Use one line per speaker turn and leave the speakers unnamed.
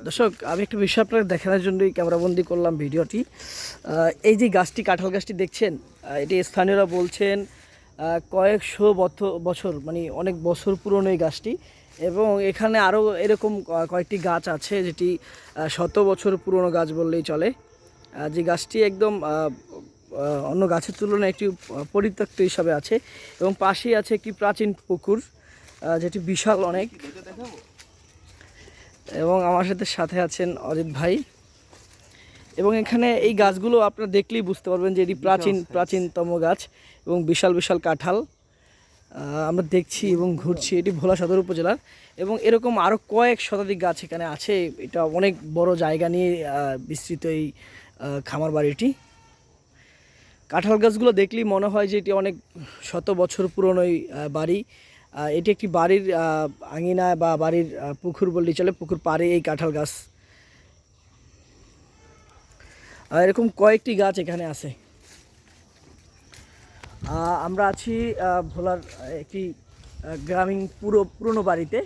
দর্শক, আমি একটা বিষয় আপনাকে দেখানোর জন্যই ক্যামেরাবন্দি করলাম ভিডিওটি। এই যে গাছটি, কাঁঠাল গাছটি দেখছেন, এটি স্থানীয়রা বলছেন কয়েকশো বছর, মানে অনেক বছর পুরনো এই গাছটি। এবং এখানে আরও এরকম কয়েকটি গাছ আছে যেটি শত বছর পুরনো গাছ বললেই চলে। যে গাছটি একদম অন্য গাছের তুলনায় একটি পরিত্যক্ত হিসাবে আছে। এবং পাশেই আছে একটি প্রাচীন পুকুর, যেটি বিশাল অনেক। এবং আমার সাথে আছেন অজিত ভাই। এবং এখানে এই গাছগুলো আপনারা দেখলেই বুঝতে পারবেন যে এটি প্রাচীনতম গাছ এবং বিশাল বিশাল কাঁঠাল আমরা দেখছি এবং ঘুরছি। এটি ভোলা সদর উপজেলার এবং এরকম আরও কয়েক শতাধিক গাছ এখানে আছে। এটা অনেক বড় জায়গা নিয়ে বিস্তৃত এই খামার বাড়িটি। কাঁঠাল গাছগুলো দেখলেই মনে হয় যে এটি অনেক শত বছর পুরনো বাড়ি। এটি একটি বাড়ির আঙিনা বা বাড়ির পুকুর বললেই চলে, পুকুর পাড়ে এই কাঁঠাল গাছ। এরকম কয়েকটি গাছ এখানে আছে। আমরা আছি ভোলার একটি গ্রামীণ পুরনো বাড়িতে।